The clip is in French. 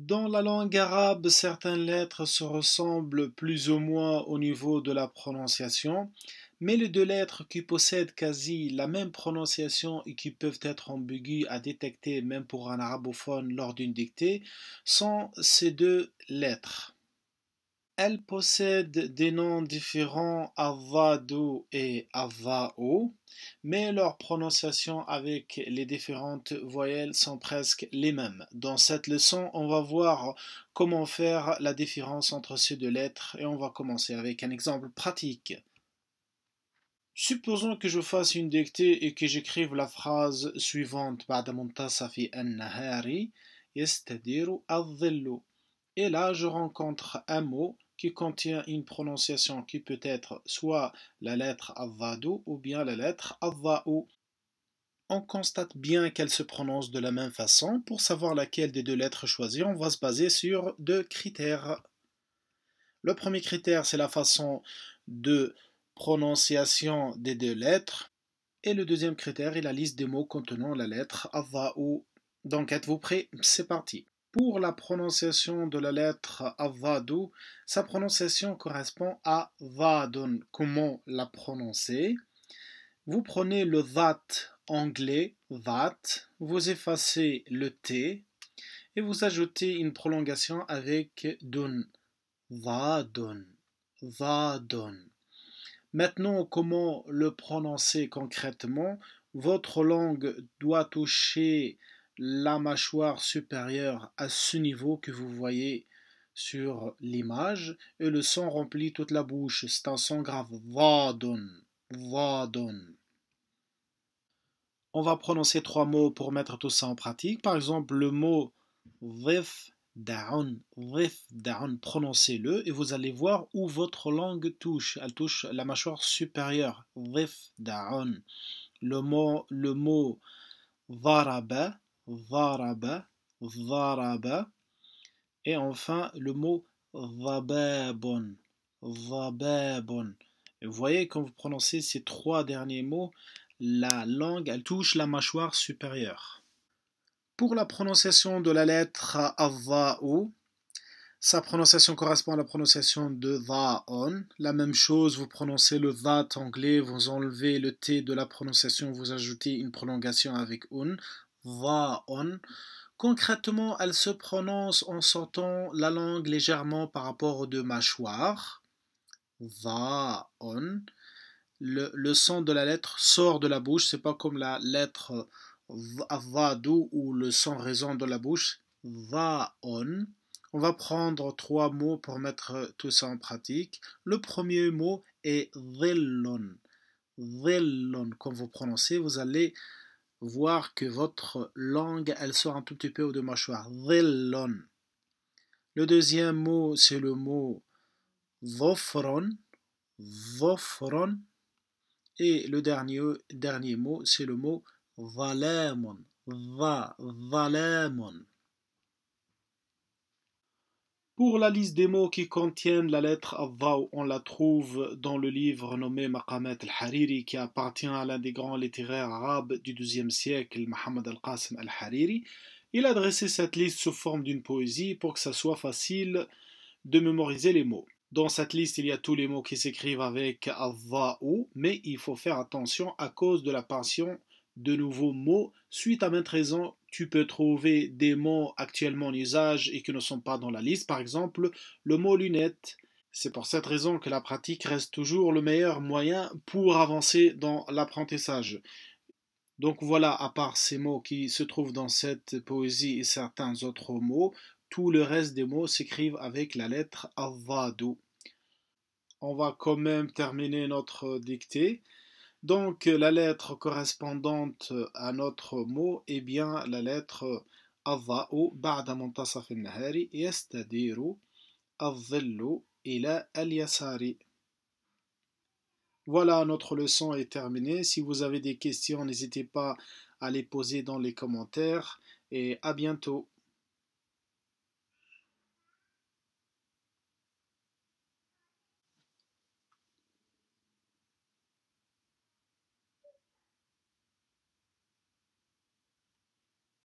Dans la langue arabe, certaines lettres se ressemblent plus ou moins au niveau de la prononciation, mais les deux lettres qui possèdent quasi la même prononciation et qui peuvent être ambiguës à détecter même pour un arabophone lors d'une dictée sont ces deux lettres. Elles possèdent des noms différents Avado et Avao, mais leur prononciation avec les différentes voyelles sont presque les mêmes. Dans cette leçon, on va voir comment faire la différence entre ces deux lettres et on va commencer avec un exemple pratique. Supposons que je fasse une dictée et que j'écrive la phrase suivante بعد منتصف النهار يستدير الظل. Et là, je rencontre un mot qui contient une prononciation qui peut être soit la lettre avado ou bien la lettre avao. On constate bien qu'elles se prononcent de la même façon. Pour savoir laquelle des deux lettres choisir, on va se baser sur deux critères. Le premier critère, c'est la façon de prononciation des deux lettres. Et le deuxième critère est la liste des mots contenant la lettre avao. Donc, êtes-vous prêts? C'est parti. Pour la prononciation de la lettre avado, sa prononciation correspond à vadon. Comment la prononcer? Vous prenez le that anglais, that, vous effacez le t et vous ajoutez une prolongation avec don. Vadon, vadon. Maintenant, comment le prononcer concrètement? Votre langue doit toucher la mâchoire supérieure à ce niveau que vous voyez sur l'image et le son remplit toute la bouche. C'est un son grave. Vadon, vadon. On va prononcer trois mots pour mettre tout ça en pratique. Par exemple, le mot vif down, prononcez-le et vous allez voir où votre langue touche. Elle touche la mâchoire supérieure. Vif down. Le mot varaba, varaba. Et enfin, le mot vababon, vababon. Et vous voyez, quand vous prononcez ces trois derniers mots, la langue, elle touche la mâchoire supérieure. Pour la prononciation de la lettre avao, sa prononciation correspond à la prononciation de vaon. La même chose, vous prononcez le that anglais, vous enlevez le t de la prononciation, vous ajoutez une prolongation avec un. Vaon. Concrètement, elle se prononce en sortant la langue légèrement par rapport aux deux mâchoires. Vaon. Le son de la lettre sort de la bouche, c'est pas comme la lettre avado où le son résonne dans la bouche. Vaon. On va prendre trois mots pour mettre tout ça en pratique. Le premier mot est dhillon. Dhillon. Quand vous prononcez, vous allez voir que votre langue, elle sort un tout petit peu aux deux mâchoires. Dhillon. Le deuxième mot, c'est le mot dhofron. Dhofron. Et le dernier mot, c'est le mot valamon. Valamon. Pour la liste des mots qui contiennent la lettre Avao, on la trouve dans le livre nommé Maqamat al-Hariri qui appartient à l'un des grands littéraires arabes du XIIe siècle, Mohammed al-Qasim al-Hariri. Il a dressé cette liste sous forme d'une poésie pour que ça soit facile de mémoriser les mots. Dans cette liste, il y a tous les mots qui s'écrivent avec Avao, mais il faut faire attention à cause de l'apparition de nouveaux mots. Suite à maintes raisons, tu peux trouver des mots actuellement en usage et qui ne sont pas dans la liste. Par exemple, le mot lunette. C'est pour cette raison que la pratique reste toujours le meilleur moyen pour avancer dans l'apprentissage. Donc voilà, à part ces mots qui se trouvent dans cette poésie et certains autres mots, tout le reste des mots s'écrivent avec la lettre Avado. On va quand même terminer notre dictée. Donc la lettre correspondante à notre mot est bien la lettre Avao. بعد منتصف النهار يستدير الظل إلى اليسار. Voilà, notre leçon est terminée. Si vous avez des questions, n'hésitez pas à les poser dans les commentaires et à bientôt.